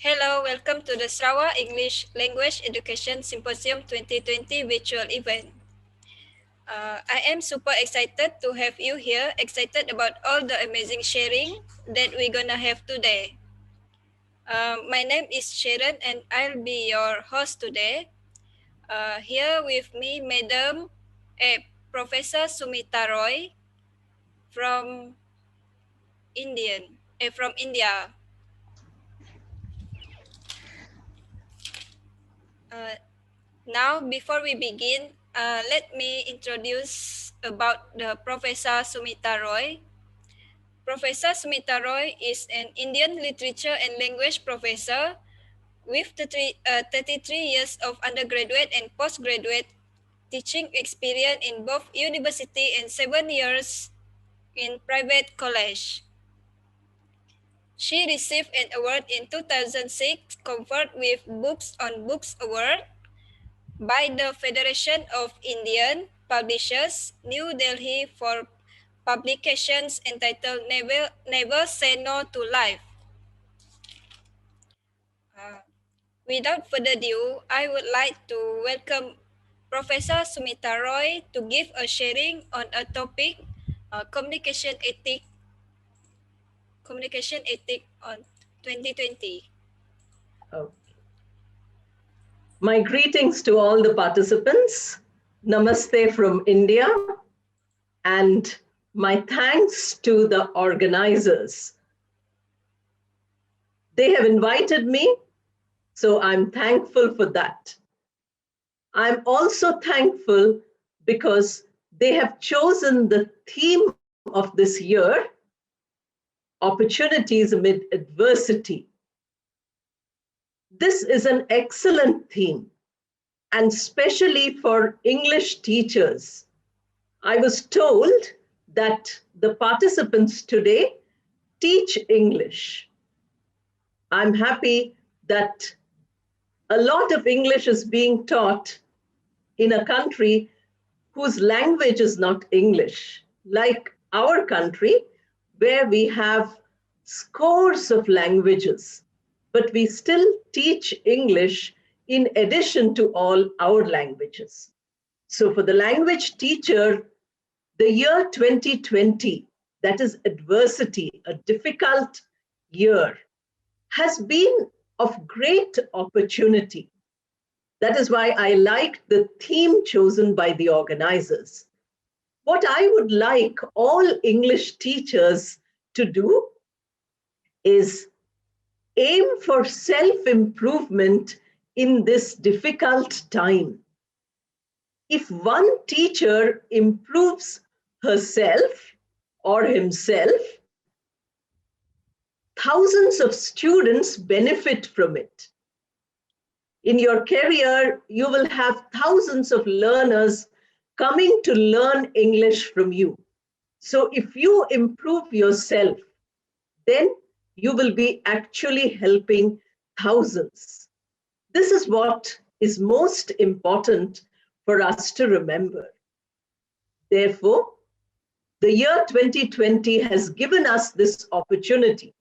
Hello, welcome to the Sarawak English Language Education Symposium 2020 virtual event. I am super excited to have you here, excited about all the amazing sharing that we're gonna have today. My name is Sharon and I'll be your host today. Here with me, Professor Sumita Roy from from India. Now, before we begin, let me introduce about the Professor Sumita Roy. Professor Sumita Roy is an Indian literature and language professor with 33 years of undergraduate and postgraduate teaching experience in both university and 7 years in private college. She received an award in 2006 conferred with Books on Books Award by the Federation of Indian Publishers, New Delhi, for publications entitled Never Say No to Life. Without further ado, I would like to welcome Professor Sumita Roy to give a sharing on a topic, communication ethic on 2020. Okay. My greetings to all the participants. Namaste from India. And my thanks to the organizers. They have invited me, so I'm thankful for that. I'm also thankful because they have chosen the theme of this year, Opportunities Amid Adversity. This is an excellent theme, and especially for English teachers. I was told that the participants today teach English. I'm happy that a lot of English is being taught in a country whose language is not English, like our country, where we have scores of languages, but we still teach English in addition to all our languages. So for the language teacher, the year 2020, that is adversity, a difficult year, has been of great opportunity. That is why I liked the theme chosen by the organizers. What I would like all English teachers to do is aim for self-improvement in this difficult time. If one teacher improves herself or himself, thousands of students benefit from it. In your career, you will have thousands of learners coming to learn English from you. So if you improve yourself, then you will be actually helping thousands. This is what is most important for us to remember. Therefore, the year 2020 has given us this opportunity.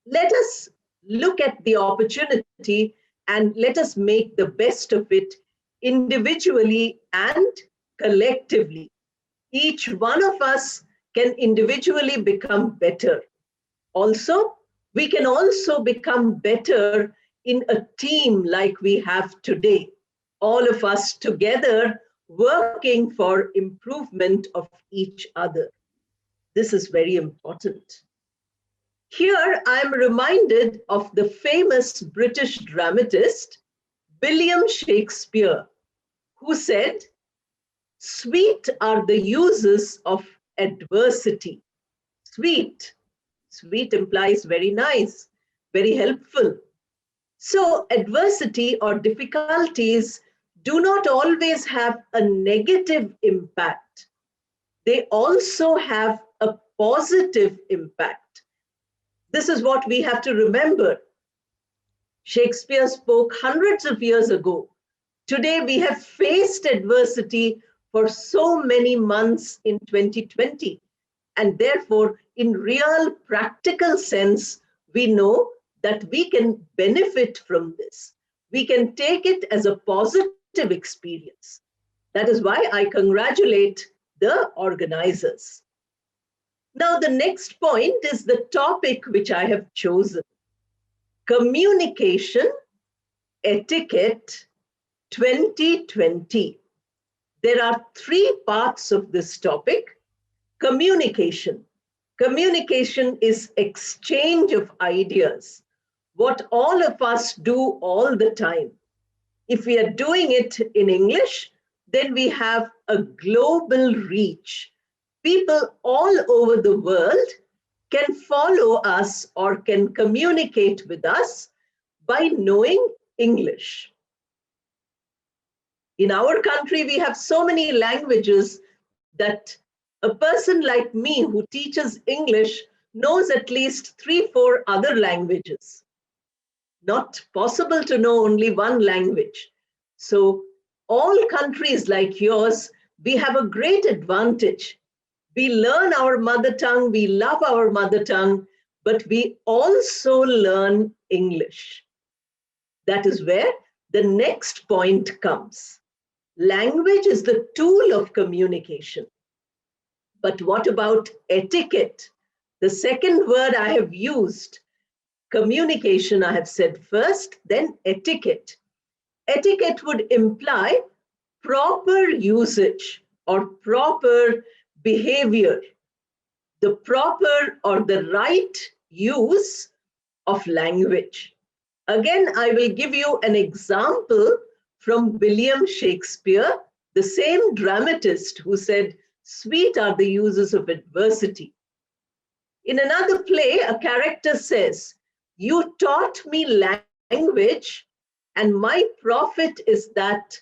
Let us look at the opportunity and let us make the best of it individually and collectively. Each one of us can individually become better. Also, we can also become better in a team like we have today. All of us together working for improvement of each other. This is very important. Here, I'm reminded of the famous British dramatist, William Shakespeare, who said, "Sweet are the uses of adversity." Sweet. Sweet implies very nice, very helpful. So adversity or difficulties do not always have a negative impact. They also have a positive impact. This is what we have to remember. Shakespeare spoke hundreds of years ago. Today we have faced adversity for so many months in 2020. And therefore, in real practical sense, we know that we can benefit from this. We can take it as a positive experience. That is why I congratulate the organizers. Now, the next point is the topic which I have chosen: communication etiquette 2020. There are three parts of this topic. Communication. Communication is exchange of ideas, what all of us do all the time. If we are doing it in English, then we have a global reach. People all over the world can follow us or can communicate with us by knowing English. In our country, we have so many languages that a person like me who teaches English knows at least 3, 4 other languages. Not possible to know only one language. So all countries like yours, we have a great advantage. We learn our mother tongue, we love our mother tongue, but we also learn English. That is where the next point comes. Language is the tool of communication. But what about etiquette? The second word I have used. Communication, I have said first, then etiquette. Etiquette would imply proper usage or proper behavior, the proper or the right use of language. Again, I will give you an example from William Shakespeare, the same dramatist who said, "Sweet are the uses of adversity." In another play, a character says, "You taught me language, and my profit is that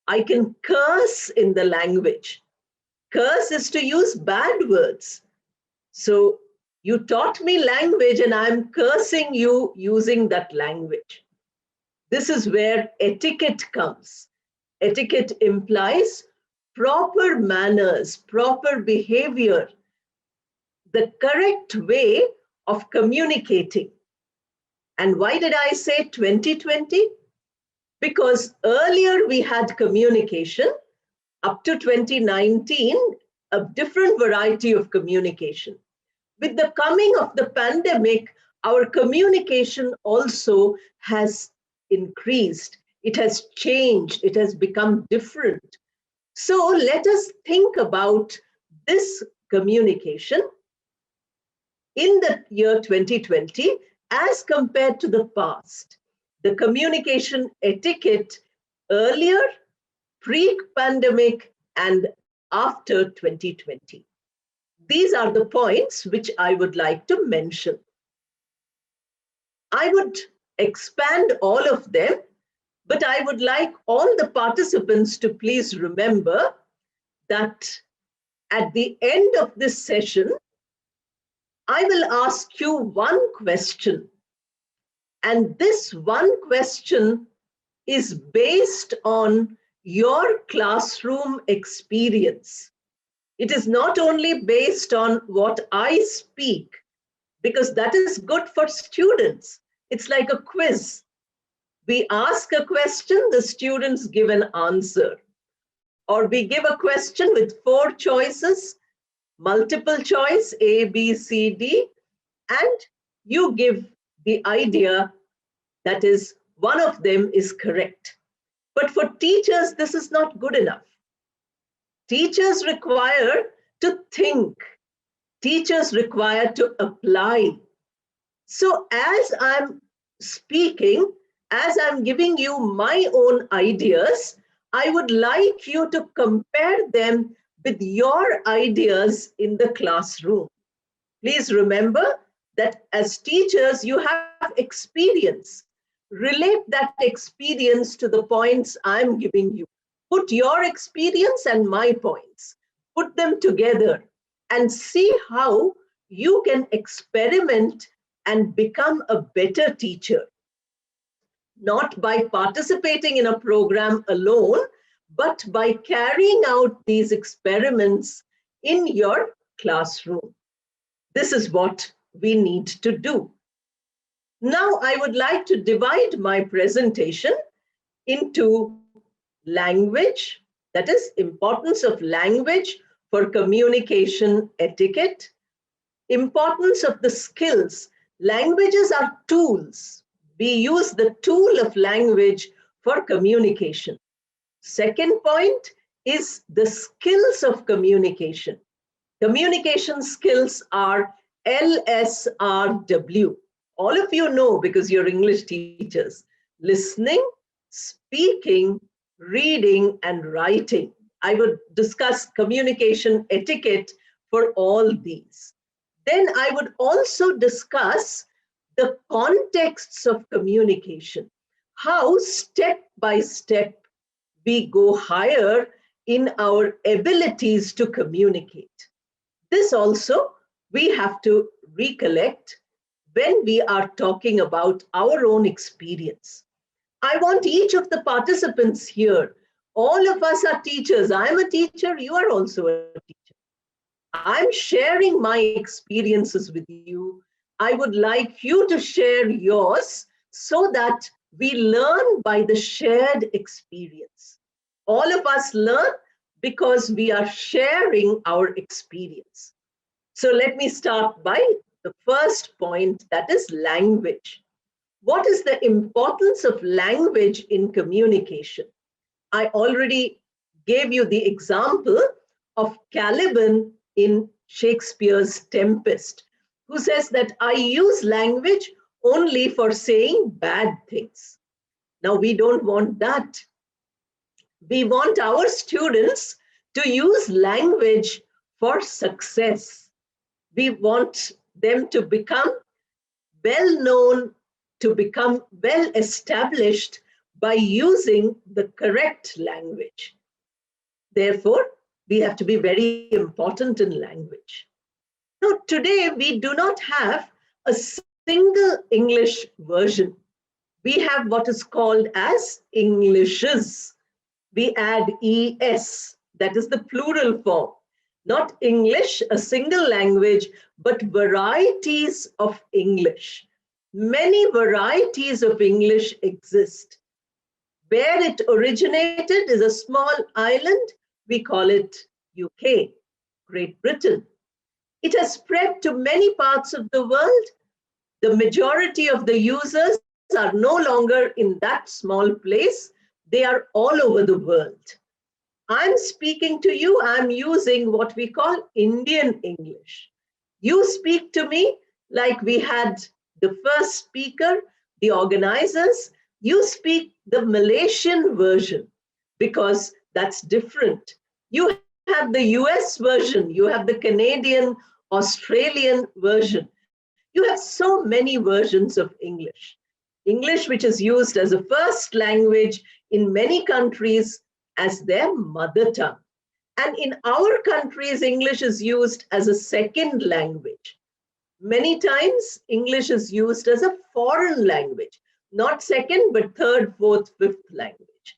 I can curse in the language." Curse is to use bad words. So you taught me language, and I'm cursing you using that language. This is where etiquette comes. Etiquette implies proper manners, proper behavior, the correct way of communicating. And why did I say 2020? Because earlier we had communication, up to 2019, a different variety of communication. With the coming of the pandemic, our communication also has increased. It has changed. It has become different. So let us think about this communication in the year 2020 as compared to the past. The communication etiquette earlier, pre-pandemic, and after 2020. These are the points which I would like to mention. I would expand all of them, but I would like all the participants to please remember that at the end of this session, I will ask you one question. And this one question is based on your classroom experience. It is not only based on what I speak, because that is good for students. It's like a quiz. We ask a question, the students give an answer. Or we give a question with 4 choices, multiple choice, A, B, C, D, and you give the idea that is one of them is correct. But for teachers, this is not good enough. Teachers require to think. Teachers require to apply. So as I'm speaking, as I'm giving you my own ideas, I would like you to compare them with your ideas in the classroom. Please remember that as teachers, you have experience. Relate that experience to the points I'm giving you. Put your experience and my points. Put them together and see how you can experiment and become a better teacher. Not by participating in a program alone, but by carrying out these experiments in your classroom. This is what we need to do. Now I would like to divide my presentation into language, that is, importance of language for communication etiquette, importance of the skills. Languages are tools. We use the tool of language for communication. Second point is the skills of communication. Communication skills are LSRW. All of you know because you're English teachers. Listening, speaking, reading, and writing. I would discuss communication etiquette for all these. Then I would also discuss the contexts of communication, how step by step we go higher in our abilities to communicate. This also we have to recollect when we are talking about our own experience. I want each of the participants here, all of us are teachers. I'm a teacher, you are also a teacher. I'm sharing my experiences with you. I would like you to share yours so that we learn by the shared experience. All of us learn because we are sharing our experience. So let me start by the first point, that is language. What is the importance of language in communication? I already gave you the example of Caliban in Shakespeare's Tempest, who says that I use language only for saying bad things. Now, we don't want that. We want our students to use language for success. We want them to become well known, to become well established by using the correct language. Therefore, we have to be very important in language. Now, today we do not have a single English version. We have what is called as Englishes. We add ES, that is the plural form. Not English, a single language, but varieties of English. Many varieties of English exist. Where it originated is a small island. We call it UK, Great Britain. It has spread to many parts of the world. The majority of the users are no longer in that small place. They are all over the world. I'm speaking to you, I'm using what we call Indian English. You speak to me like we had the first speaker, the organizers. You speak the Malaysian version because that's different. You have the US version, you have the Canadian, Australian version. You have so many versions of English. English, which is used as a first language in many countries as their mother tongue. And in our countries, English is used as a second language. Many times, English is used as a foreign language, not second, but third, fourth, fifth language.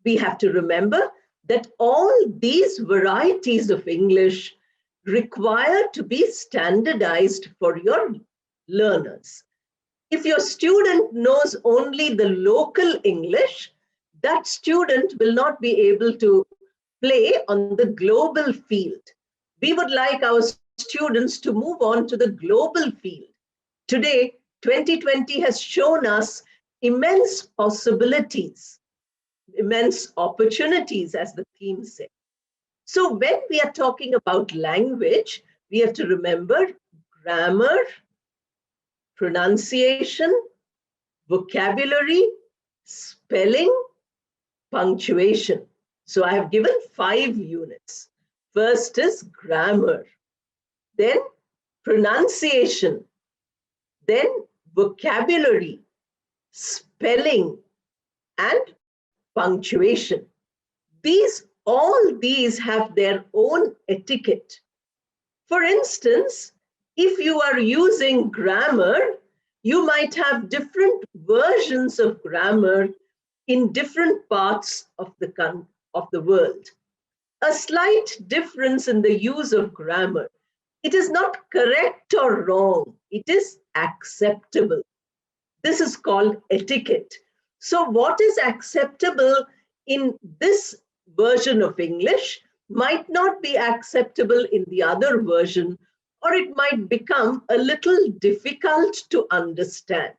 We have to remember that all these varieties of English require to be standardized for your learners. If your student knows only the local English, that student will not be able to play on the global field. We would like our students to move on to the global field. Today, 2020 has shown us immense possibilities, immense opportunities, as the theme said. So when we are talking about language, we have to remember grammar, pronunciation, vocabulary, spelling, punctuation. So I have given 5 units. First is grammar, then pronunciation, then vocabulary, spelling, and punctuation. All these have their own etiquette. For instance, if you are using grammar, you might have different versions of grammar in different parts of the world. A slight difference in the use of grammar. It is not correct or wrong. It is acceptable. This is called etiquette. So what is acceptable in this version of English might not be acceptable in the other version, or it might become a little difficult to understand.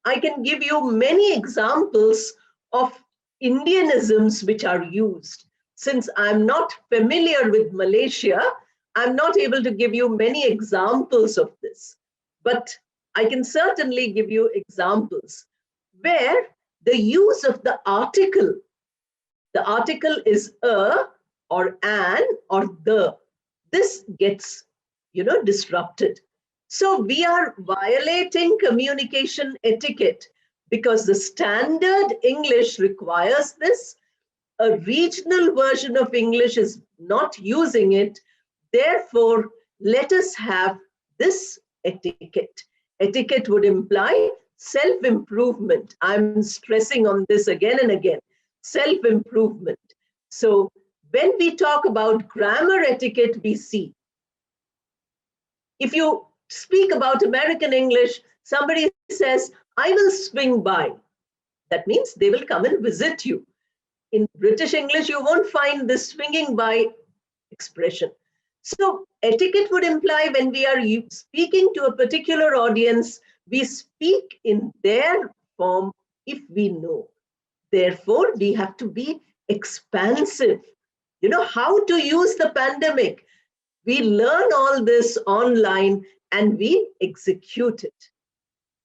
I can give you many examples of Indianisms which are used. Since I'm not familiar with Malaysia, I'm not able to give you many examples of this. But I can certainly give you examples where the use of the article is a or an or the. This gets, disrupted. So we are violating communication etiquette because the standard English requires this. A regional version of English is not using it. Therefore, let us have this etiquette. Etiquette would imply self-improvement. I'm stressing on this again and again. Self-improvement. So when we talk about grammar etiquette, we see if you speak about American English, somebody says, I will swing by. That means they will come and visit you. In British English, you won't find this swinging by expression. So etiquette would imply when we are speaking to a particular audience, we speak in their form if we know. Therefore, we have to be expansive. You know how to use the pandemic. We learn all this online and we execute it.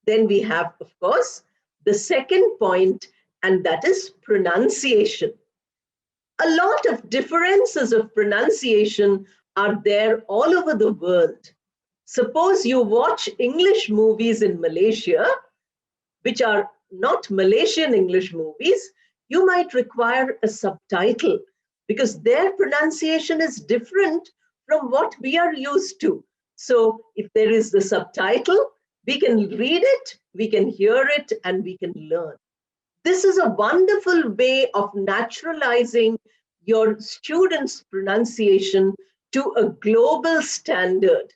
Then we have, of course, the second point, and that is pronunciation. A lot of differences of pronunciation are there all over the world. Suppose you watch English movies in Malaysia, which are not Malaysian English movies, you might require a subtitle because their pronunciation is different from what we are used to. So if there is the subtitle, we can read it, we can hear it, and we can learn. This is a wonderful way of naturalizing your students' pronunciation to a global standard.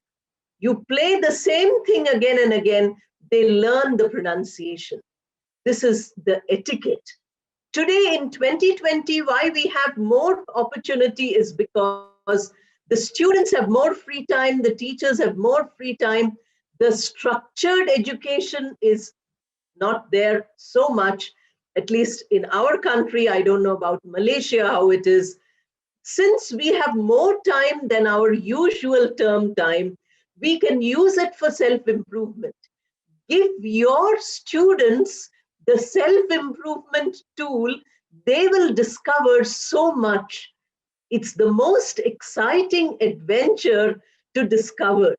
You play the same thing again and again, they learn the pronunciation. This is the etiquette. Today in 2020, why we have more opportunity is because the students have more free time, the teachers have more free time, the structured education is not there so much, at least in our country. I don't know about Malaysia, how it is. Since we have more time than our usual term time, we can use it for self-improvement. Give your students the self-improvement tool, they will discover so much. It's the most exciting adventure to discover.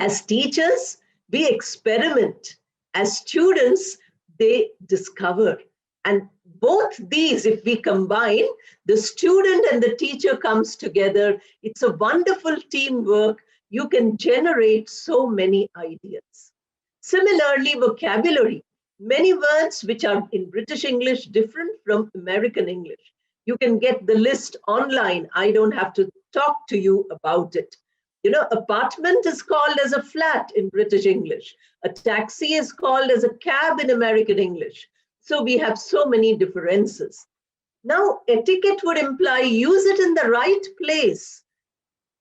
As teachers, we experiment. As students, they discover. And both these, if we combine, the student and the teacher comes together, it's a wonderful teamwork. You can generate so many ideas. Similarly, vocabulary. Many words which are in British English different from American English. You can get the list online. I don't have to talk to you about it. You know, apartment is called as a flat in British English. A taxi is called as a cab in American English. So we have so many differences. Now, etiquette would imply use it in the right place.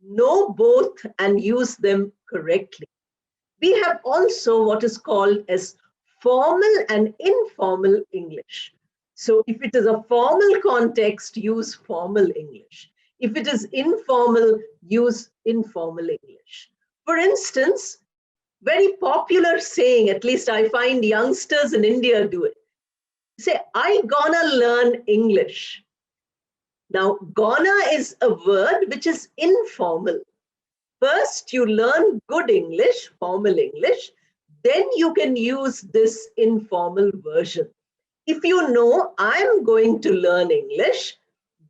Know both and use them correctly. We have also what is called as formal and informal English. So if it is a formal context, use formal English. If it is informal, use informal English. For instance, very popular saying, at least I find youngsters in India do it. Say, I gonna learn English. Now, gonna is a word which is informal. First, you learn good English, formal English, then you can use this informal version. If you know I'm going to learn English,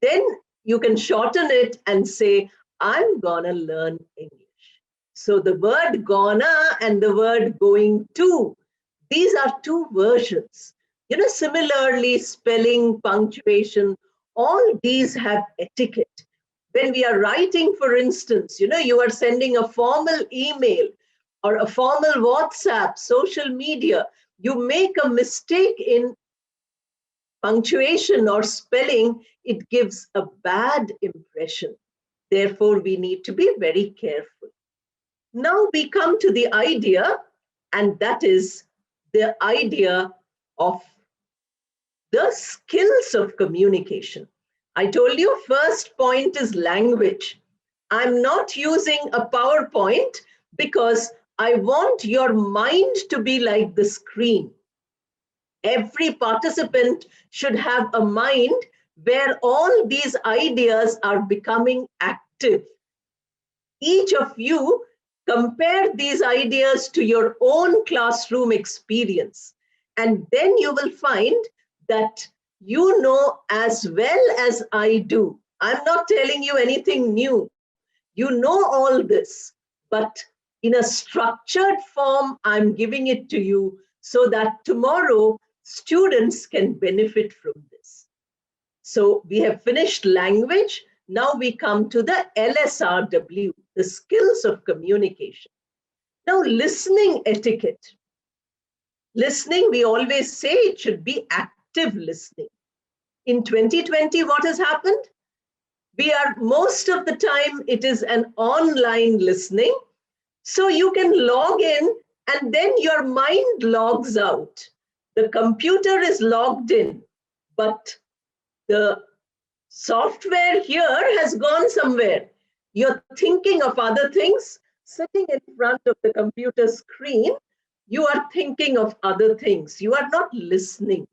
then you can shorten it and say, I'm gonna learn English. So the word gonna and the word going to, these are two versions. You know, similarly, spelling, punctuation, all these have etiquette. When we are writing, for instance, you know, you are sending a formal email or a formal WhatsApp, social media, you make a mistake in punctuation or spelling, it gives a bad impression. Therefore, we need to be very careful. Now we come to the idea, and that is the idea of the skills of communication. I told you first point is language. I'm not using a PowerPoint because I want your mind to be like the screen. Every participant should have a mind where all these ideas are becoming active. Each of you compare these ideas to your own classroom experience, and then you will find that you know as well as I do. I'm not telling you anything new. You know all this, but in a structured form, I'm giving it to you so that tomorrow students can benefit from this. So we have finished language. Now we come to the LSRW, the skills of communication. Now, listening etiquette. Listening, we always say it should be active listening. In 2020, what has happened? We are, most of the time, it is an online listening. So you can log in and then your mind logs out. The computer is logged in, but the software here has gone somewhere. You're thinking of other things, sitting in front of the computer screen, you are thinking of other things. You are not listening.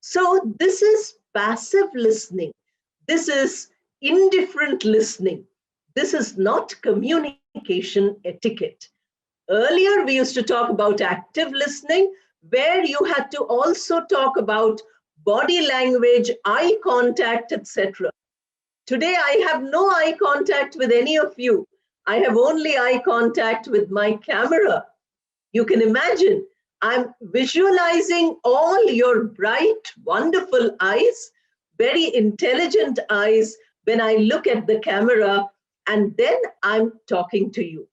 So this is passive listening. This is indifferent listening. This is not communication etiquette. Earlier, we used to talk about active listening, where you had to also talk about body language, eye contact, etc. Today, I have no eye contact with any of you. I have only eye contact with my camera. You can imagine, I'm visualizing all your bright, wonderful eyes, very intelligent eyes when I look at the camera, and then I'm talking to you.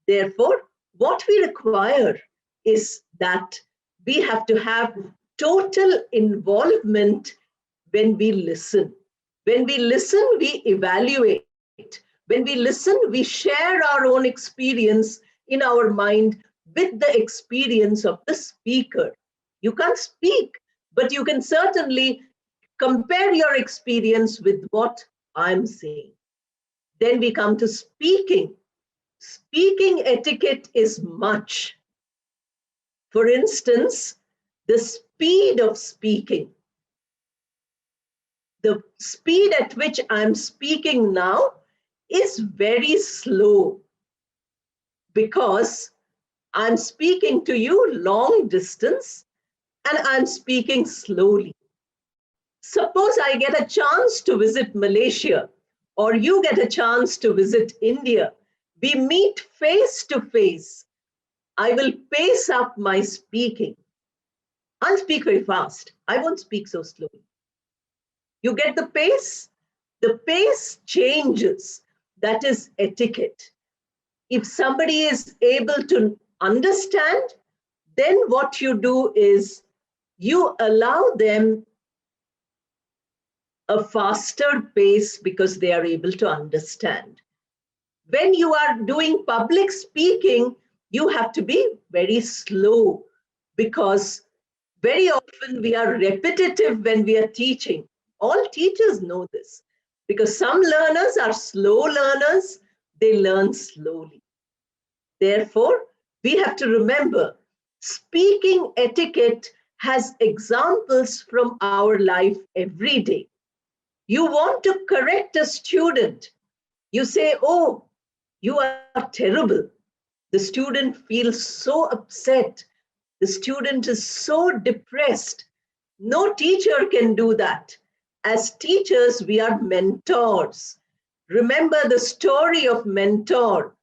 Therefore, what we require is that we have to have total involvement when we listen. When we listen, we evaluate. When we listen, we share our own experience in our mind with the experience of the speaker. You can't speak, but you can certainly compare your experience with what I'm saying. Then we come to speaking. Speaking etiquette is much. For instance, the speed of speaking. The speed at which I'm speaking now is very slow because I'm speaking to you long distance and I'm speaking slowly. Suppose I get a chance to visit Malaysia or you get a chance to visit India. We meet face to face. I will pace up my speaking. I'll speak very fast. I won't speak so slowly. You get the pace? The pace changes. That is etiquette. If somebody is able to understand, then what you do is you allow them a faster pace because they are able to understand. When you are doing public speaking, you have to be very slow because very often we are repetitive when we are teaching. All teachers know this because some learners are slow learners, they learn slowly. Therefore, we have to remember speaking etiquette has examples from our life every day. You want to correct a student, you say, "Oh, you are terrible." The student feels so upset. The student is so depressed. No teacher can do that. As teachers, we are mentors. Remember the story of Mentor.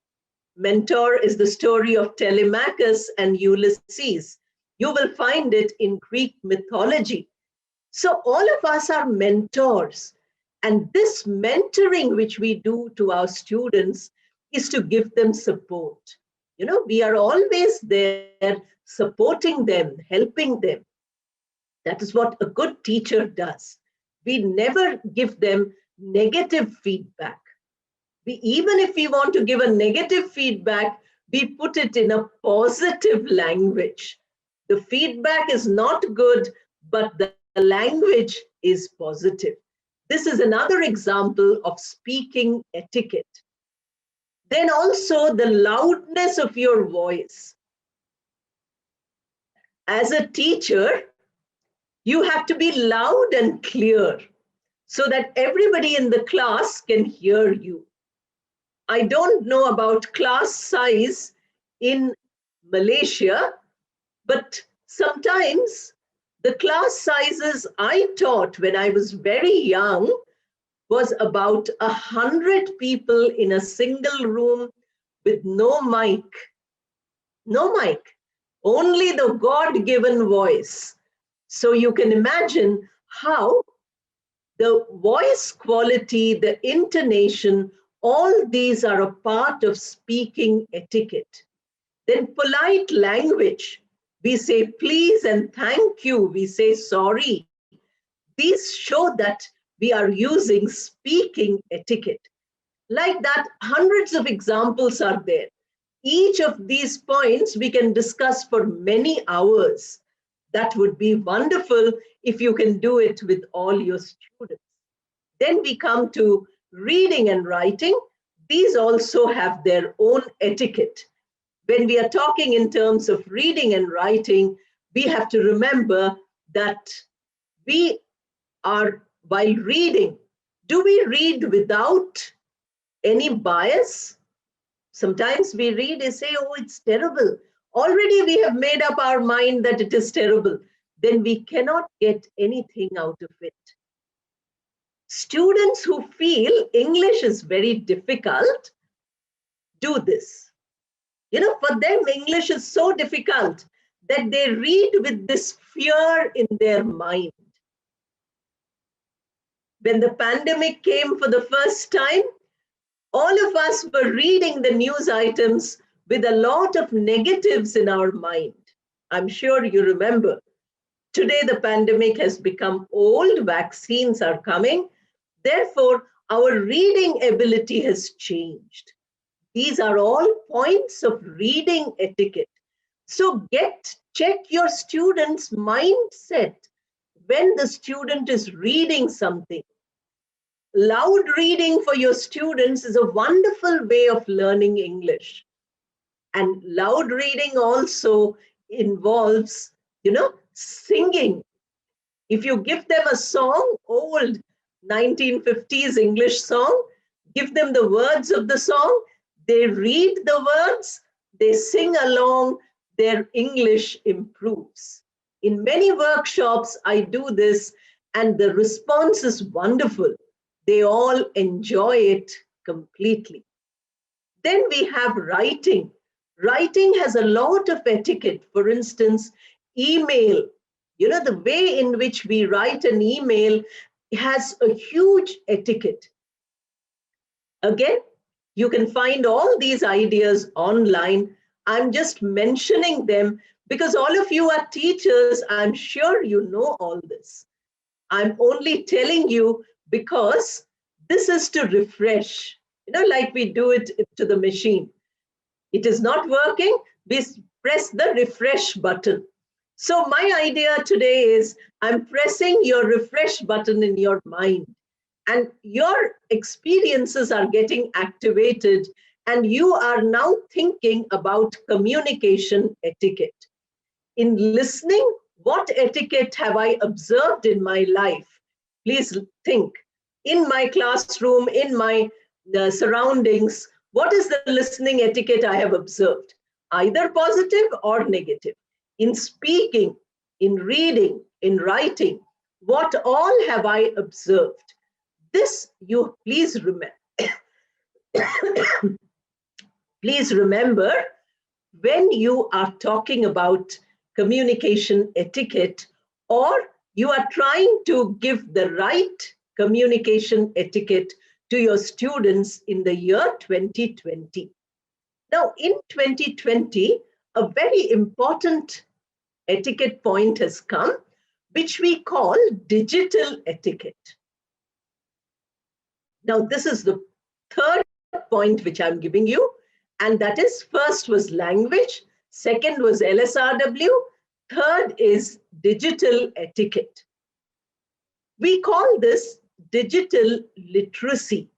Mentor is the story of Telemachus and Ulysses. You will find it in Greek mythology. So all of us are mentors. And this mentoring which we do to our students is to give them support. We are always there supporting them, helping them. That is what a good teacher does. We never give them negative feedback. Even if we want to give a negative feedback, we put it in a positive language. The feedback is not good, but the language is positive. This is another example of speaking etiquette. Then also the loudness of your voice. As a teacher, you have to be loud and clear so that everybody in the class can hear you. I don't know about class size in Malaysia, but sometimes the class sizes I taught when I was very young was about 100 people in a single room with no mic. No mic, only the God-given voice. So you can imagine how the voice quality, the intonation, all these are a part of speaking etiquette. Then polite language. We say please and thank you. We say sorry. These show that we are using speaking etiquette. Like that, hundreds of examples are there. Each of these points we can discuss for many hours. That would be wonderful if you can do it with all your students. Then we come to reading and writing. These also have their own etiquette. When we are talking in terms of reading and writing, we have to remember that we are, while reading, do we read without any bias? Sometimes we read and say, oh, it's terrible. Already we have made up our mind that it is terrible. Then we cannot get anything out of it. Students who feel English is very difficult do this. For them, English is so difficult that they read with this fear in their mind. When the pandemic came for the first time, all of us were reading the news items with a lot of negatives in our mind. I'm sure you remember. Today, the pandemic has become old, vaccines are coming. Therefore, our reading ability has changed. These are all points of reading etiquette. So check your student's mindset when the student is reading something. Loud reading for your students is a wonderful way of learning English. And loud reading also involves, singing. If you give them a song, old 1950s English song, give them the words of the song, they read the words, they sing along, their English improves. In many workshops, I do this, and the response is wonderful. They all enjoy it completely. Then we have writing. Writing has a lot of etiquette. For instance, email. The way in which we write an email has a huge etiquette. Again, you can find all these ideas online. I'm just mentioning them because all of you are teachers. I'm sure you know all this. I'm only telling you because this is to refresh, like we do it to the machine. It is not working, we press the refresh button. So my idea today is I'm pressing your refresh button in your mind, and your experiences are getting activated, and you are now thinking about communication etiquette. In listening, what etiquette have I observed in my life? Please think. In my classroom, in my surroundings, what is the listening etiquette I have observed? Either positive or negative. In speaking, in reading, in writing, what all have I observed? This you please remember. Please remember, when you are talking about communication etiquette, or you are trying to give the right communication etiquette to your students in the year 2020. Now, in 2020, a very important etiquette point has come, which we call digital etiquette. Now, this is the third point which I'm giving you, and that is first was language, second was LSRW, third is digital etiquette. We call this digital literacy.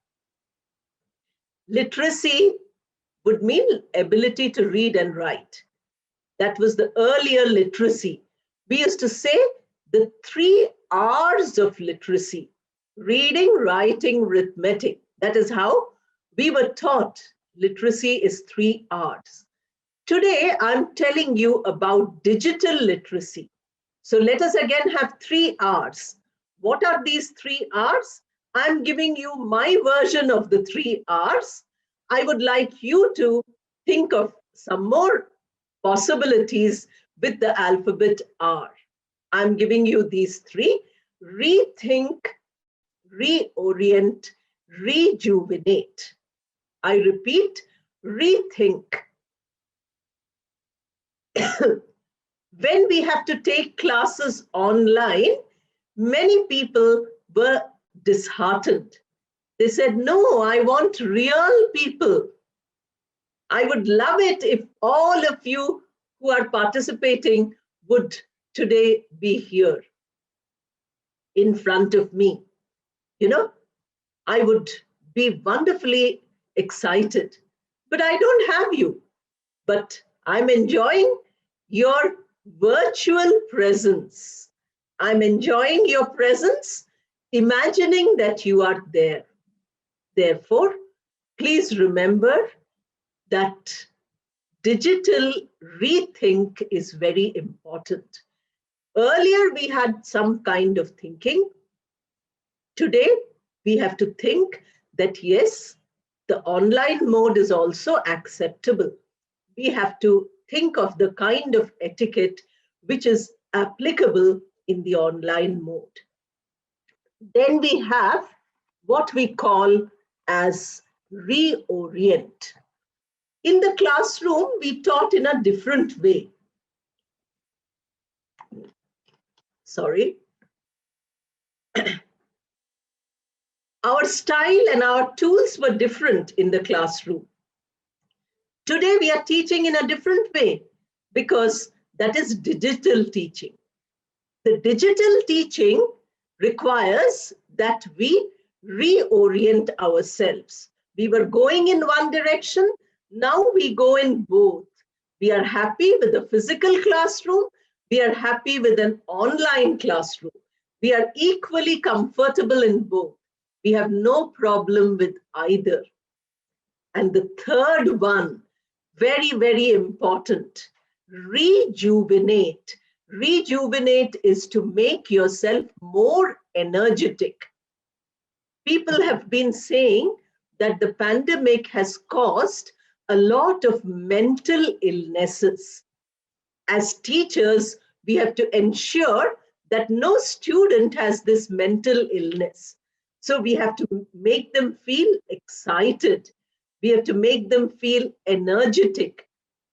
Literacy would mean ability to read and write. That was the earlier literacy. We used to say the 3 R's of literacy: reading, writing, arithmetic. That is how we were taught literacy is 3 R's. Today, I'm telling you about digital literacy. So let us again have 3 R's. What are these 3 R's? I'm giving you my version of the 3 R's. I would like you to think of some more possibilities with the alphabet R. I'm giving you these 3: rethink, reorient, rejuvenate. I repeat, rethink. When we have to take classes online, many people were disheartened. They said, no, I want real people. I would love it if all of you who are participating would today be here in front of me. You know, I would be wonderfully excited, but I don't have you. But I'm enjoying your virtual presence. I'm enjoying your presence, imagining that you are there. Therefore, please remember that digital rethink is very important. Earlier, we had some kind of thinking. Today, we have to think that yes, the online mode is also acceptable. We have to think of the kind of etiquette which is applicable in the online mode. Then we have what we call as reorient. In the classroom, we taught in a different way. Sorry. Our style and our tools were different in the classroom. Today, we are teaching in a different way because that is digital teaching. The digital teaching requires that we reorient ourselves. We were going in one direction, now we go in both. We are happy with a physical classroom, we are happy with an online classroom. We are equally comfortable in both. We have no problem with either. And the third one, very, very important, rejuvenate. Rejuvenate is to make yourself more energetic. People have been saying that the pandemic has caused a lot of mental illnesses. As teachers, we have to ensure that no student has this mental illness. So we have to make them feel excited. We have to make them feel energetic.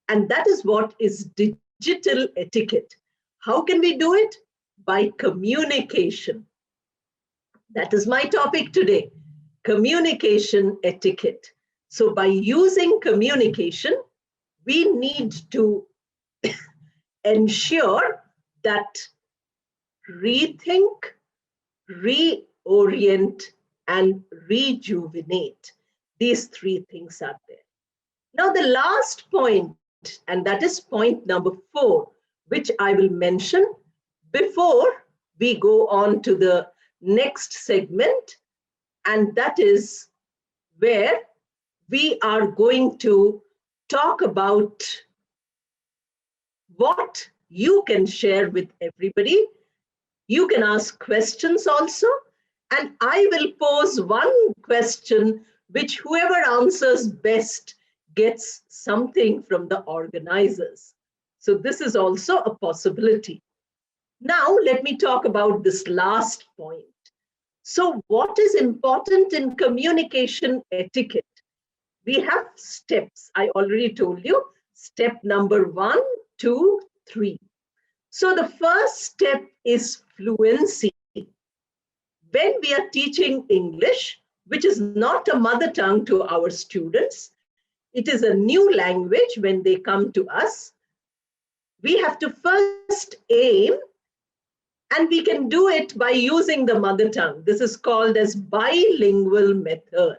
And that is what is digital etiquette. How can we do it? By communication. That is my topic today, communication etiquette. So by using communication, we need to ensure that rethink, reorient, and rejuvenate. These 3 things are there. Now, the last point, and that is point number 4, which I will mention before we go on to the next segment, and that is where we are going to talk about what you can share with everybody. You can ask questions also, and I will pose one question which whoever answers best gets something from the organizers. So this is also a possibility. Now, let me talk about this last point. So what is important in communication etiquette? We have steps. I already told you, step number 1, 2, 3. So the first step is fluency. When we are teaching English, which is not a mother tongue to our students, it is a new language when they come to us, we have to first aim, and we can do it by using the mother tongue. This is called as bilingual method.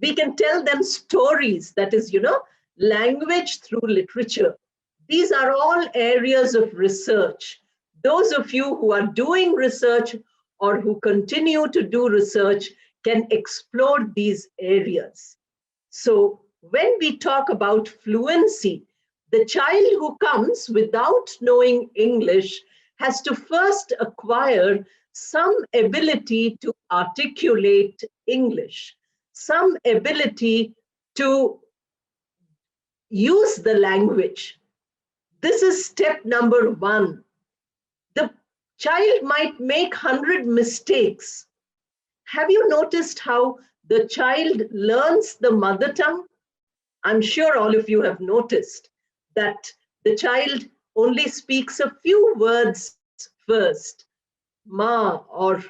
We can tell them stories, that is, language through literature. These are all areas of research. Those of you who are doing research or who continue to do research can explore these areas. So when we talk about fluency, the child who comes without knowing English has to first acquire some ability to articulate English, some ability to use the language. This is step number 1. The child might make 100 mistakes. Have you noticed how the child learns the mother tongue? I'm sure all of you have noticed that the child only speaks a few words first. Ma or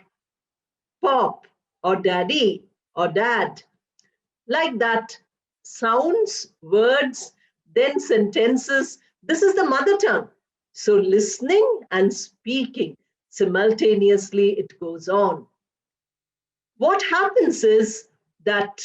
pop or daddy or dad. Like that, sounds, words, then sentences. This is the mother tongue. So listening and speaking simultaneously, it goes on. What happens is that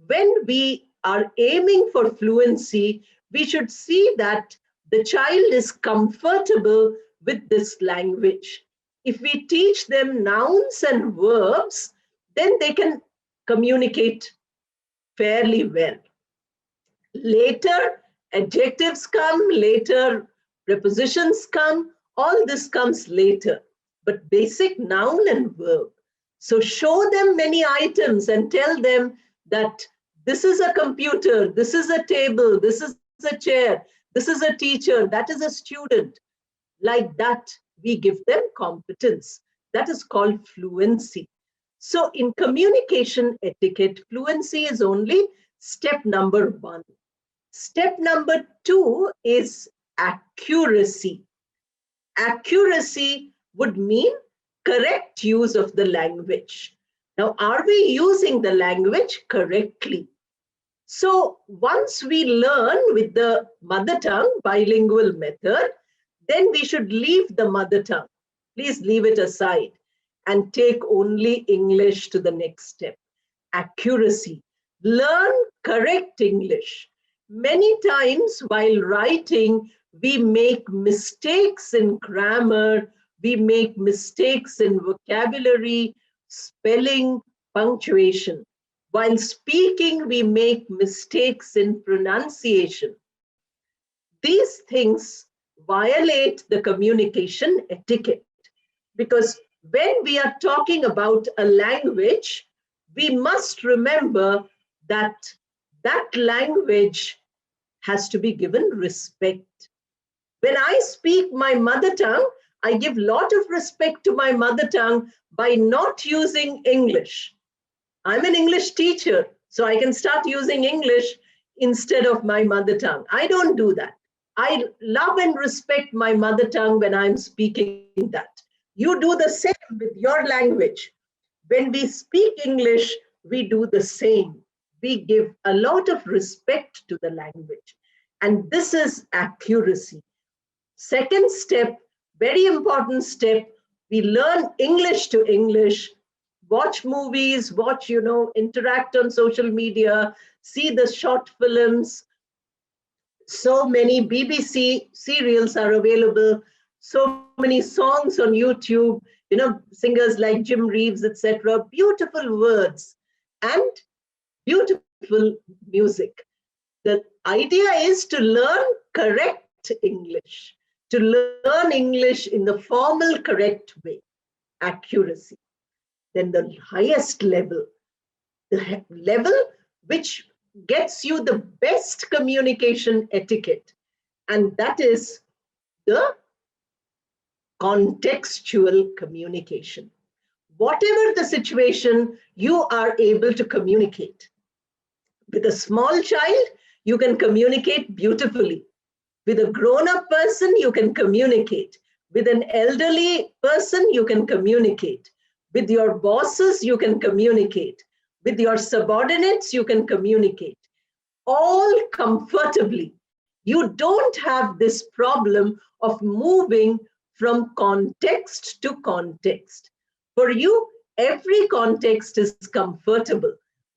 when we are aiming for fluency, we should see that the child is comfortable with this language. If we teach them nouns and verbs, then they can communicate fairly well. Later, adjectives come, later, prepositions come, all this comes later. But basic noun and verb. So show them many items and tell them that this is a computer, this is a table, this is a chair, this is a teacher, that is a student. Like that, we give them competence. That is called fluency. So in communication etiquette, fluency is only step number 1. Step number 2 is accuracy. Accuracy would mean correct use of the language. Now, are we using the language correctly? So once we learn with the mother tongue, bilingual method, then we should leave the mother tongue. Please leave it aside and take only English to the next step. Accuracy. Learn correct English. Many times while writing, we make mistakes in grammar, we make mistakes in vocabulary, spelling, punctuation. While speaking, we make mistakes in pronunciation. These things violate the communication etiquette, because when we are talking about a language, we must remember that that language has to be given respect. When I speak my mother tongue, I give a lot of respect to my mother tongue by not using English. I'm an English teacher, so I can start using English instead of my mother tongue. I don't do that. I love and respect my mother tongue when I'm speaking that. You do the same with your language. When we speak English, we do the same. We give a lot of respect to the language. And this is accuracy. Second step, very important step, we learn English to English, watch movies, interact on social media, see the short films. So many BBC serials are available, so many songs on YouTube, singers like Jim Reeves, etc. Beautiful words and beautiful music. The idea is to learn correct English, to learn English in the formal, correct way, accuracy. Then the highest level, the level which gets you the best communication etiquette, and that is the contextual communication. Whatever the situation, you are able to communicate. With a small child, you can communicate beautifully. With a grown-up person, you can communicate. With an elderly person, you can communicate. With your bosses, you can communicate. With your subordinates, you can communicate. All comfortably. You don't have this problem of moving from context to context. For you, every context is comfortable.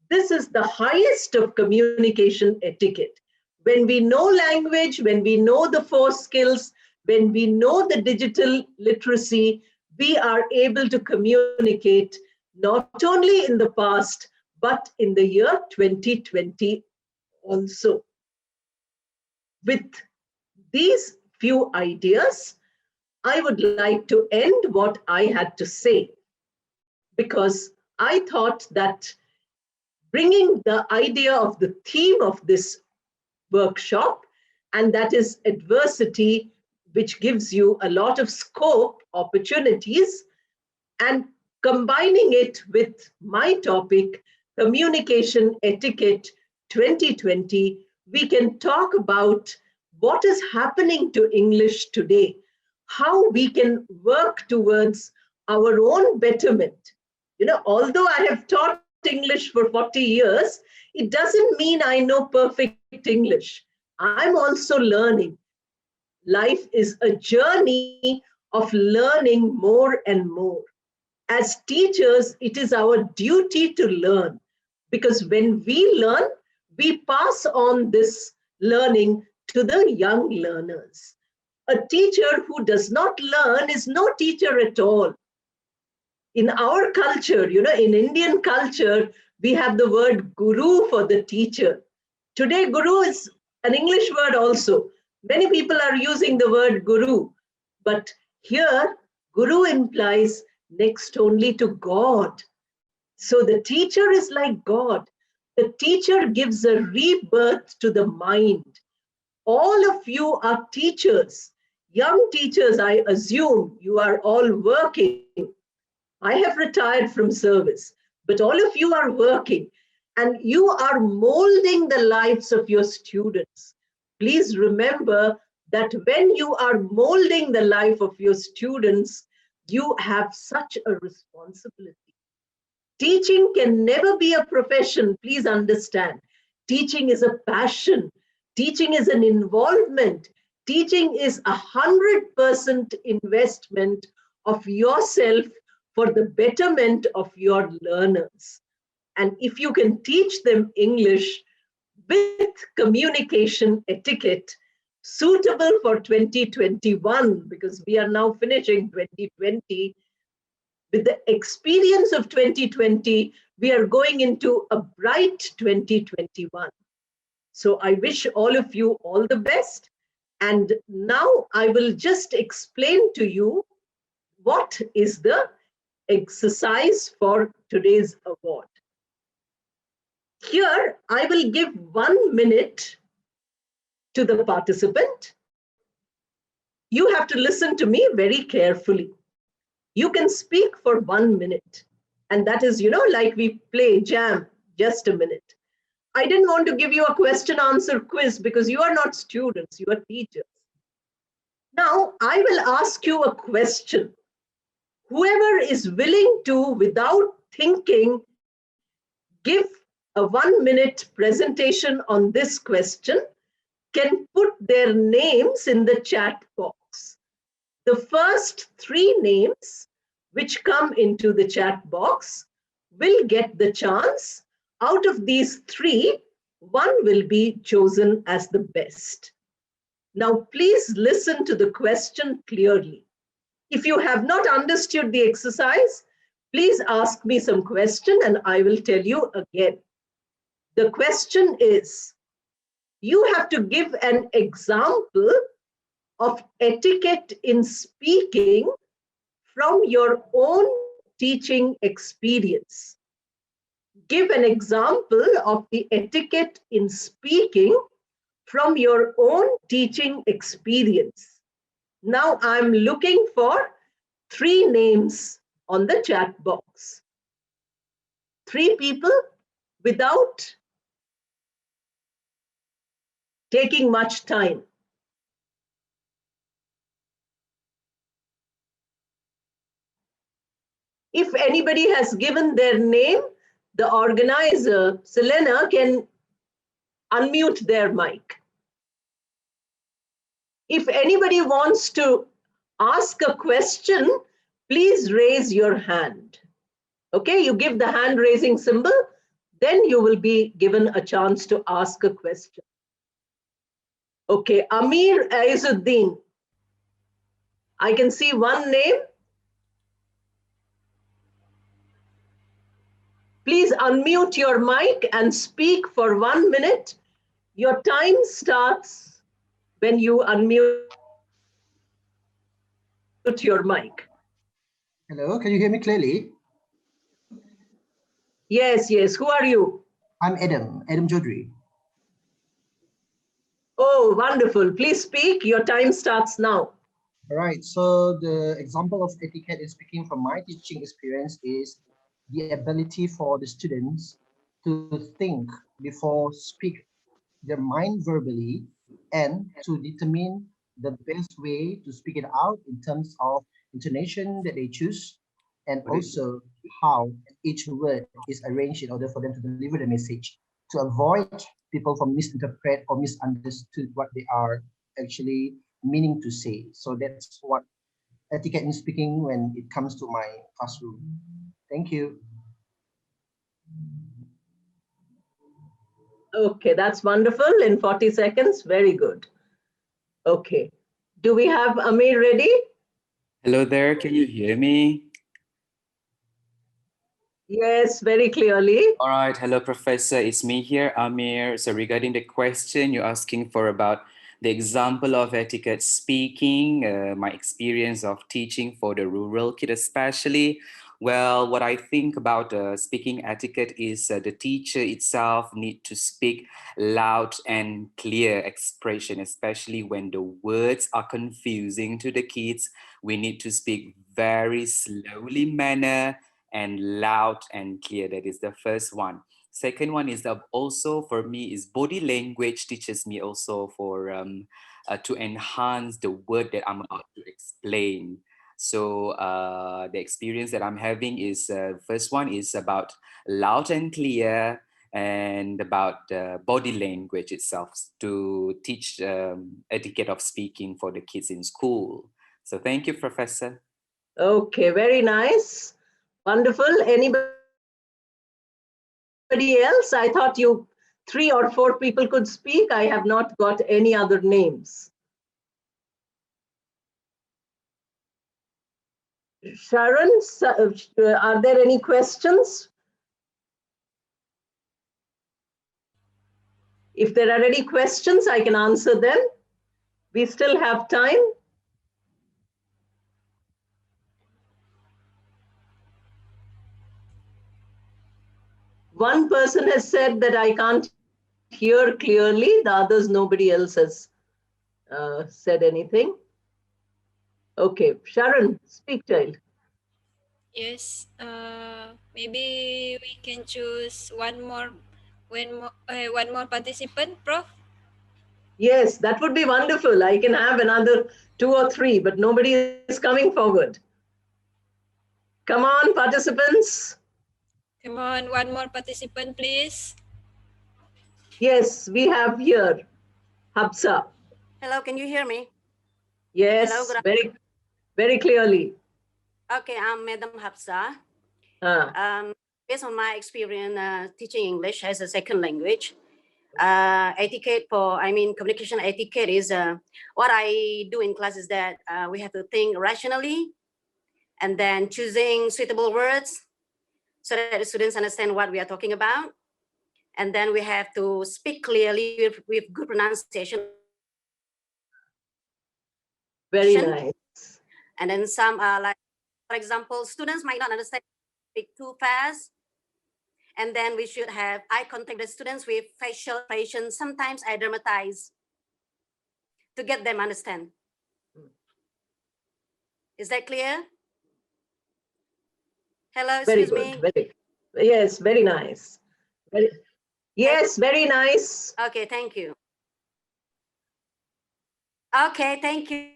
This is the highest of communication etiquette. When we know language, when we know the four skills, when we know the digital literacy, we are able to communicate not only in the past, but in the year 2020 also. With these few ideas, I would like to end what I had to say, because I thought that bringing the idea of the theme of this workshop, and that is adversity, which gives you a lot of scope, opportunities, and combining it with my topic, communication etiquette 2020, we can talk about what is happening to English today, how we can work towards our own betterment. Although I have taught English for 40 years, it doesn't mean I know perfect English. I'm also learning. Life is a journey of learning more and more. As teachers, it is our duty to learn, because when we learn, we pass on this learning to the young learners. A teacher who does not learn is no teacher at all. In our culture, in Indian culture, we have the word guru for the teacher. Today, guru is an English word also. Many people are using the word guru, but here, guru implies next only to God. So the teacher is like God. The teacher gives a rebirth to the mind. All of you are teachers. Young teachers, I assume you are all working. I have retired from service, but all of you are working and you are molding the lives of your students. Please remember that when you are molding the life of your students, you have such a responsibility. Teaching can never be a profession, please understand. Teaching is a passion. Teaching is an involvement. Teaching is 100% investment of yourself for the betterment of your learners. And if you can teach them English with communication etiquette suitable for 2021, because we are now finishing 2020, with the experience of 2020, we are going into a bright 2021. So I wish all of you all the best. And now I will just explain to you what is the exercise for today's award. Here, I will give 1 minute to the participant. You have to listen to me very carefully. You can speak for 1 minute. And that is, like we play jam, just a minute. I didn't want to give you a question answer quiz because you are not students, you are teachers. Now, I will ask you a question. Whoever is willing to, without thinking, give a 1 minute presentation on this question can put their names in the chat box. The first 3 names which come into the chat box will get the chance. Out of these 3, 1 will be chosen as the best. Now, please listen to the question clearly. If you have not understood the exercise, please ask me some question and I will tell you again. The question is, you have to give an example of etiquette in speaking from your own teaching experience. Give an example of the etiquette in speaking from your own teaching experience. Now I'm looking for 3 names on the chat box. 3 people without taking much time. If anybody has given their name, the organizer, Selena, can unmute their mic. If anybody wants to ask a question, please raise your hand. Okay, you give the hand raising symbol, then you will be given a chance to ask a question. Okay, Amir Aizuddin. I can see one name. Please unmute your mic and speak for 1 minute. Your time starts when you unmute your mic. Hello, can you hear me clearly? Yes, yes. Who are you? I'm Adam Jodri. Oh, wonderful. Please speak. Your time starts now. All right, so the example of etiquette in speaking from my teaching experience is the ability for the students to think before speak their mind verbally and to determine the best way to speak it out in terms of intonation that they choose and also how each word is arranged in order for them to deliver the message to avoid people from misinterpret or misunderstood what they are actually meaning to say. So that's what etiquette in speaking when it comes to my classroom. Thank you. Okay, that's wonderful. In 40 seconds. Very good. Okay. Do we have Amir ready? Hello there, can you hear me? Yes, very clearly. All right, hello, Professor. It's me here, Amir. So regarding the question you're asking for about the example of etiquette speaking, my experience of teaching for the rural kid especially, well, what I think about speaking etiquette is the teacher itself need to speak loud and clear expression, especially when the words are confusing to the kids. We need to speak very slowly manner and loud and clear. That is the first one. Second one is also for me is body language teaches me also for to enhance the word that I'm about to explain. So the experience that I'm having is first one is about loud and clear and about body language itself to teach etiquette of speaking for the kids in school. So thank you, Professor. Okay, very nice. Wonderful. Anybody else? I thought you 3 or 4 people could speak. I have not got any other names. Sharon, are there any questions? If there are any questions, I can answer them. We still have time. One person has said that I can't hear clearly. The others, nobody else has said anything. Okay, Sharon, speak, child. Yes, maybe we can choose one more participant, Prof. Yes, that would be wonderful. I can have another 2 or 3, but nobody is coming forward. Come on, participants. Come on, one more participant, please. Yes, we have here Hafsa. Hello, can you hear me? Yes, Hello, very, very clearly. Okay, I'm Madam Hafsa. Ah. Based on my experience teaching English as a second language, communication etiquette is what I do in class is that we have to think rationally and then choosing suitable words so that the students understand what we are talking about. And then we have to speak clearly with good pronunciation. Very nice. And then some like, for example, students might not understand, speak too fast. And then we should have eye contact with students with facial expressions. Sometimes I dramatize to get them understand. Is that clear? Hello, Very excuse good. me. Yes, very nice. Yes, very nice. Okay, thank you. Okay, thank you.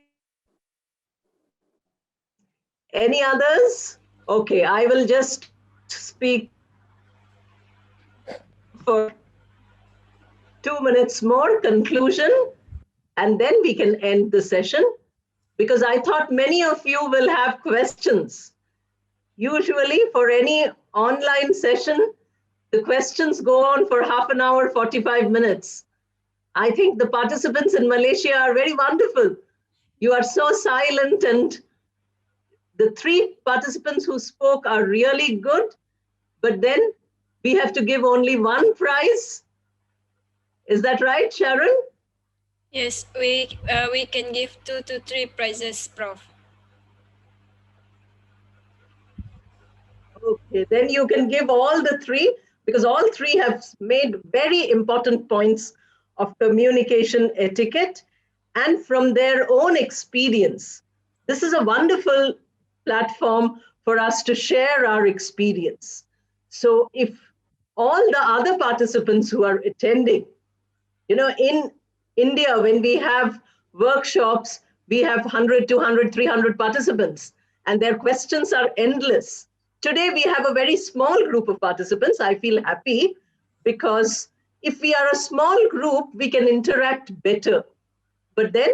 Any others? Okay, I will just speak for 2 minutes more, conclusion, and then we can end the session, because I thought many of you will have questions. Usually for any online session, the questions go on for half an hour, 45 minutes. I think the participants in Malaysia are very wonderful. You are so silent, and the 3 participants who spoke are really good, but then we have to give only 1 prize. Is that right, Sharon? Yes, we can give 2 to 3 prizes, Prof. Okay, then you can give all the 3, because all 3 have made very important points of communication etiquette and from their own experience. This is a wonderful platform for us to share our experience. So if all the other participants who are attending, in India, when we have workshops, we have 100, 200, 300 participants, and their questions are endless. Today, we have a very small group of participants. I feel happy because if we are a small group, we can interact better. But then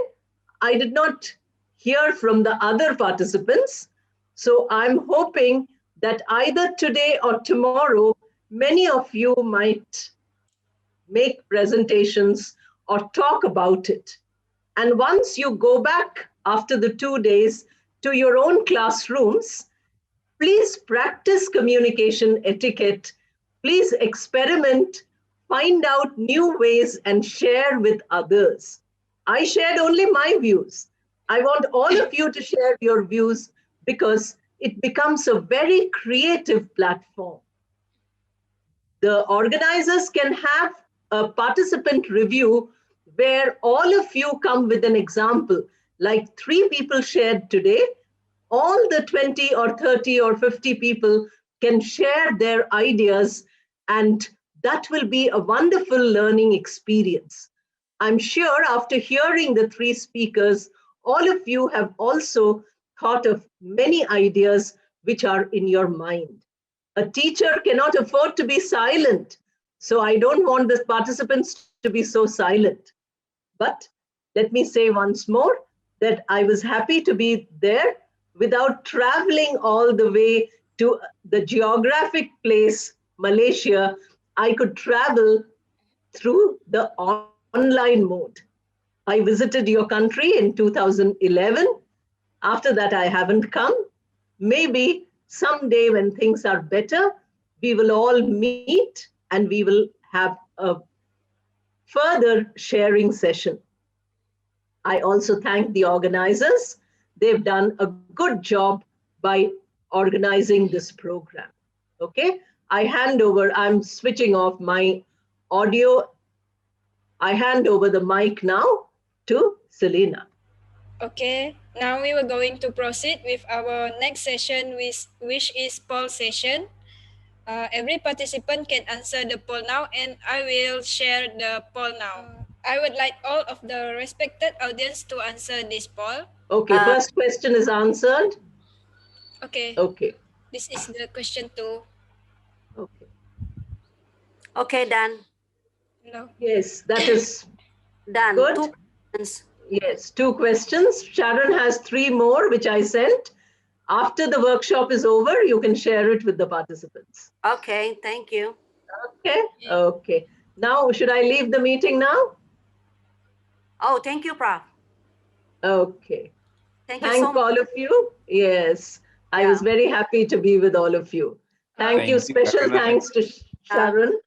I did not hear from the other participants. So I'm hoping that either today or tomorrow, many of you might make presentations or talk about it. And once you go back after the 2 days to your own classrooms, please practice communication etiquette. Please experiment, find out new ways, and share with others. I shared only my views. I want all of you to share your views because it becomes a very creative platform. The organizers can have a participant review where all of you come with an example, like 3 people shared today. All the 20 or 30 or 50 people can share their ideas, and that will be a wonderful learning experience. I'm sure after hearing the 3 speakers, all of you have also thought of many ideas which are in your mind. A teacher cannot afford to be silent. So I don't want the participants to be so silent. But let me say once more that I was happy to be there without traveling all the way to the geographic place, Malaysia. I could travel through the online mode. I visited your country in 2011. After that, I haven't come. Maybe someday when things are better, we will all meet and we will have a further sharing session. I also thank the organizers. They've done a good job by organizing this program. Okay, I hand over, I'm switching off my audio. I hand over the mic now to Selena. Okay, now we were going to proceed with our next session, which is poll session. Every participant can answer the poll now, and I will share the poll now. I would like all of the respected audience to answer this poll. Okay, first question is answered. Okay, Okay, this is the question 2. okay. Okay, done. No. Yes, that is Done. good. 2 questions. Yes, 2 questions. Sharon has 3 more, which I sent. After the workshop is over, you can share it with the participants. Okay, thank you. Okay, okay. Now, should I leave the meeting now? Oh, thank you, Prof. Okay. Thank you so Thank much. all of you. Yes, I was very happy to be with all of you. Thank you. Thank you very Special much. thanks to Sharon